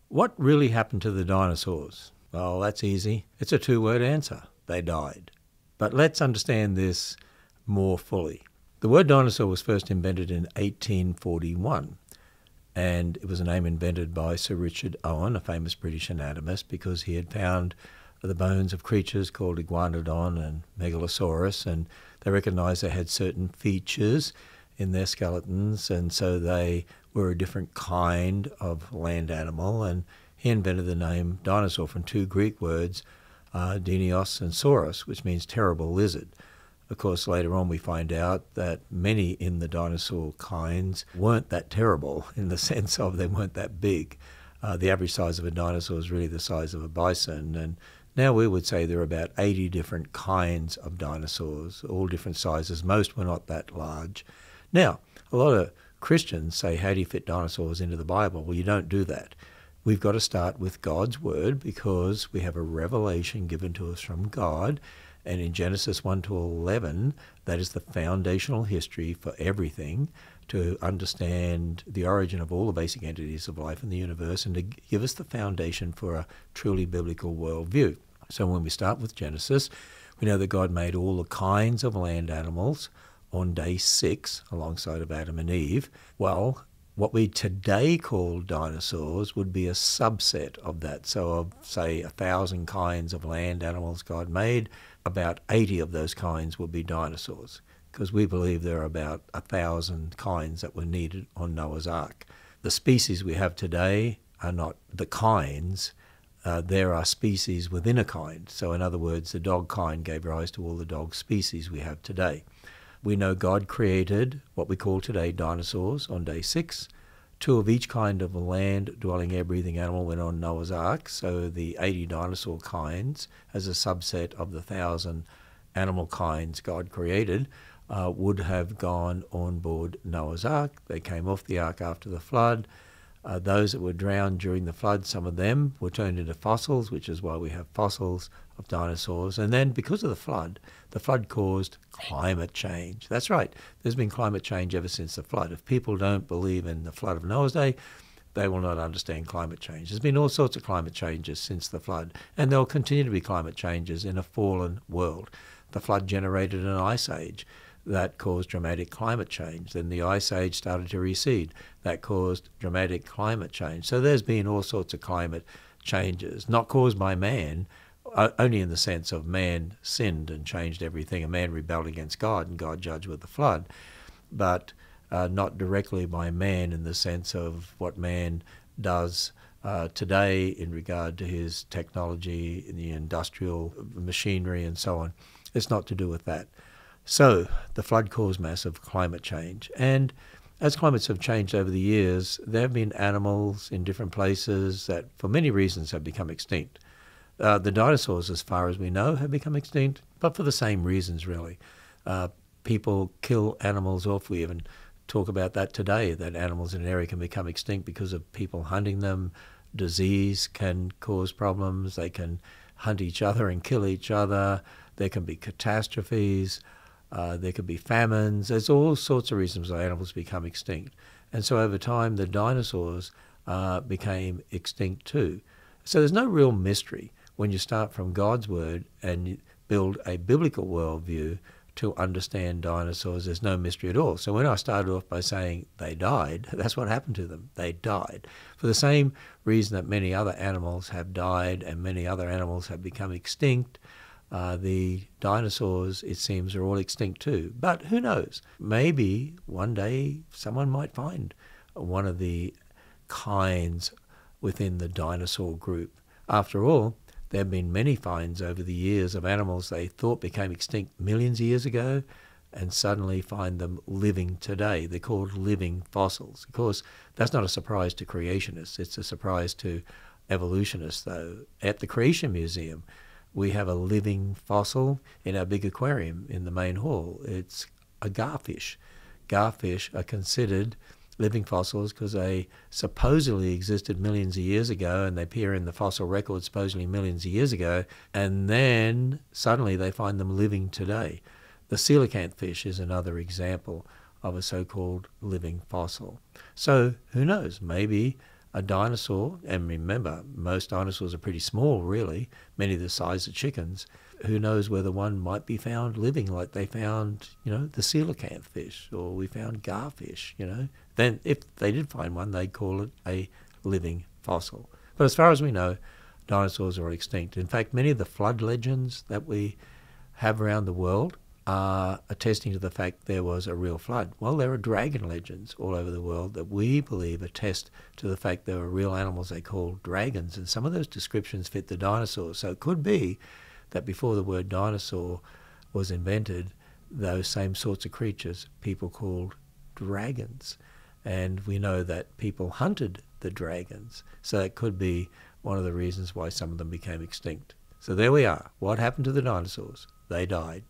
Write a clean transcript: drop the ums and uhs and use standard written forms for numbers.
What really happened to the dinosaurs? Well, that's easy. It's a two-word answer. They died. But let's understand this more fully. The word dinosaur was first invented in 1841, and it was a name invented by Sir Richard Owen, a famous British anatomist, because he had found the bones of creatures called iguanodon and megalosaurus, and they recognized they had certain features in their skeletons, and so they were a different kind of land animal, and he invented the name dinosaur from two Greek words, dinios and sauros, which means terrible lizard. Of course, later on we find out that many in the dinosaur kinds weren't that terrible in the sense of they weren't that big. The average size of a dinosaur is really the size of a bison, and now we would say there are about 80 different kinds of dinosaurs, all different sizes. Most were not that large. Now, a lot of Christians say, how do you fit dinosaurs into the Bible? Well, you don't do that. We've got to start with God's word because we have a revelation given to us from God. And in Genesis 1 to 11, that is the foundational history for everything, to understand the origin of all the basic entities of life in the universe and to give us the foundation for a truly biblical worldview. So when we start with Genesis, we know that God made all the kinds of land animals on day 6 alongside of Adam and Eve. Well, what we today call dinosaurs would be a subset of that. So of, say, 1,000 kinds of land animals God made, about 80 of those kinds would be dinosaurs, because we believe there are about 1,000 kinds that were needed on Noah's Ark. The species we have today are not the kinds. There are species within a kind. So in other words, the dog kind gave rise to all the dog species we have today. We know God created what we call today dinosaurs on day 6. 2 of each kind of land-dwelling, air-breathing animal went on Noah's Ark, so the 80 dinosaur kinds, as a subset of the 1,000 animal kinds God created, would have gone on board Noah's Ark. They came off the Ark after the flood. Those that were drowned during the flood, some of them were turned into fossils, which is why we have fossils of dinosaurs. And then because of the flood caused climate change. That's right. There's been climate change ever since the flood. If people don't believe in the flood of Noah's day, they will not understand climate change. There's been all sorts of climate changes since the flood, and there will continue to be climate changes in a fallen world. The flood generated an ice age that caused dramatic climate change. Then the ice age started to recede. That caused dramatic climate change. So there's been all sorts of climate changes, not caused by man, only in the sense of man sinned and changed everything, and man rebelled against God, and God judged with the flood, but not directly by man in the sense of what man does today in regard to his technology, in the industrial machinery and so on. It's not to do with that. So the flood caused massive climate change. And as climates have changed over the years, there have been animals in different places that for many reasons have become extinct. The dinosaurs, as far as we know, have become extinct, but for the same reasons, really. People kill animals off. We even talk about that today, that animals in an area can become extinct because of people hunting them. Disease can cause problems. They can hunt each other and kill each other. There can be catastrophes. There could be famines. There's all sorts of reasons why animals become extinct. And so over time, the dinosaurs became extinct too. So there's no real mystery when you start from God's word and you build a biblical worldview to understand dinosaurs. There's no mystery at all. So when I started off by saying they died, that's what happened to them. They died. For the same reason that many other animals have died and many other animals have become extinct, the dinosaurs, it seems, are all extinct too. But who knows? Maybe one day someone might find one of the kinds within the dinosaur group. After all, there have been many finds over the years of animals they thought became extinct millions of years ago and suddenly find them living today. They're called living fossils. Of course, that's not a surprise to creationists. It's a surprise to evolutionists, though. At the Creation Museum, we have a living fossil in our big aquarium in the main hall. It's a garfish. Garfish are considered living fossils because they supposedly existed millions of years ago, and they appear in the fossil record supposedly millions of years ago, and then suddenly they find them living today. The coelacanth fish is another example of a so-called living fossil. So who knows? Maybe a dinosaur, and remember, most dinosaurs are pretty small, really, many the size of chickens. Who knows whether one might be found living, like they found, the coelacanth fish, or we found garfish, Then if they did find one, they'd call it a living fossil. But as far as we know, dinosaurs are extinct. In fact, many of the flood legends that we have around the world are attesting to the fact there was a real flood. Well, there are dragon legends all over the world that we believe attest to the fact there were real animals they call dragons, and some of those descriptions fit the dinosaurs. So it could be that before the word dinosaur was invented, those same sorts of creatures people called dragons. And we know that people hunted the dragons. So it could be one of the reasons why some of them became extinct. So there we are. What happened to the dinosaurs? They died.